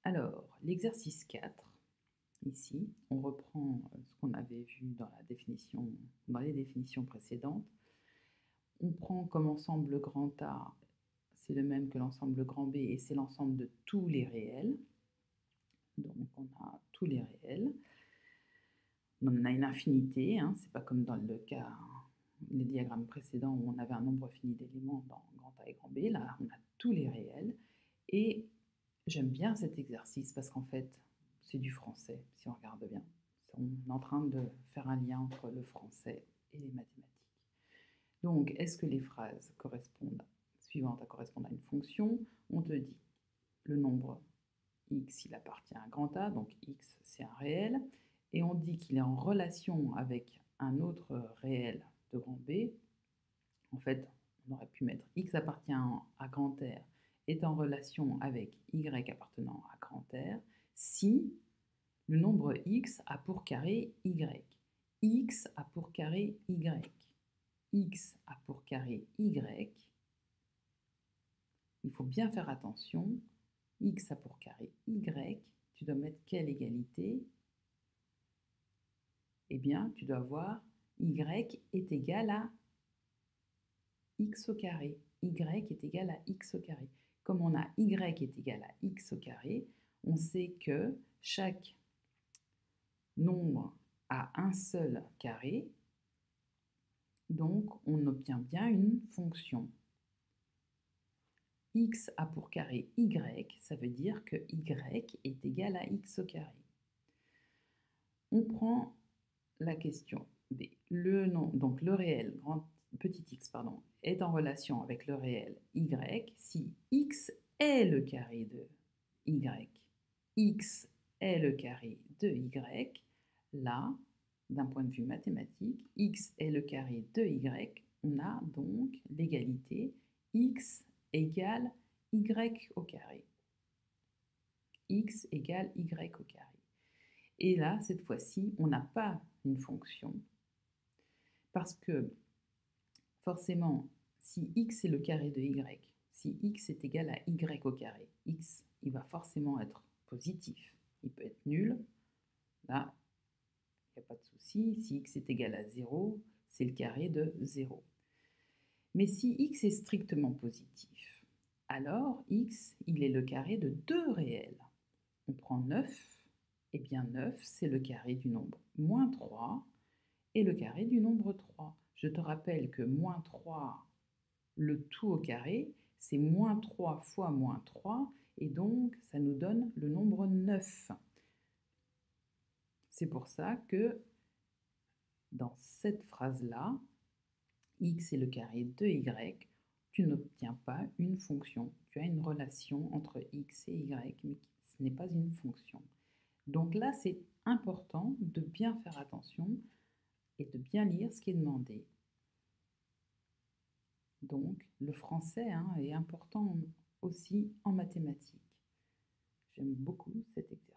Alors, l'exercice 4, ici, on reprend ce qu'on avait vu dans les définitions précédentes. On prend comme ensemble grand A, c'est le même que l'ensemble grand B, et c'est l'ensemble de tous les réels. Donc, on a tous les réels. On en a une infinité, hein, c'est pas comme dans le cas, les diagrammes précédents où on avait un nombre fini d'éléments dans grand A et grand B. Là, on a tous les réels. Et j'aime bien cet exercice parce qu'en fait, c'est du français, si on regarde bien. On est en train de faire un lien entre le français et les mathématiques. Donc, est-ce que les phrases suivantes correspondent à une fonction? On te dit le nombre x, il appartient à grand A, donc x, c'est un réel, et on dit qu'il est en relation avec un autre réel de grand B. En fait, on aurait pu mettre x appartient à grand R est en relation avec y appartenant à grand R si le nombre x a pour carré y. X a pour carré y. X a pour carré y. Il faut bien faire attention. X a pour carré y. Tu dois mettre quelle égalité? Eh bien, tu dois voir y est égal à x au carré. Y est égal à x au carré. Comme on a y est égal à x au carré, on sait que chaque nombre a un seul carré, donc on obtient bien une fonction. X a pour carré y, ça veut dire que y est égal à x au carré. On prend la question B. Donc le réel petit x est en relation avec le réel y si x est le carré de y. X est le carré de y. Là, d'un point de vue mathématique, x est le carré de y. On a donc l'égalité x égale y au carré. X égale y au carré. Et là, cette fois-ci, on n'a pas une fonction parce que forcément, si x est le carré de y, si x est égal à y au carré, x, il va forcément être positif. Il peut être nul. Là, il n'y a pas de souci. Si x est égal à 0, c'est le carré de 0. Mais si x est strictement positif, alors x, il est le carré de deux réels. On prend 9. Eh bien 9, c'est le carré du nombre moins 3 et le carré du nombre 3. Je te rappelle que moins 3, le tout au carré, c'est moins 3 fois moins 3, et donc ça nous donne le nombre 9. C'est pour ça que dans cette phrase-là, x est le carré de y, tu n'obtiens pas une fonction. Tu as une relation entre x et y, mais ce n'est pas une fonction. Donc là, c'est important de bien faire attention et de bien lire ce qui est demandé. Donc, le français est important aussi en mathématiques. J'aime beaucoup cet exercice.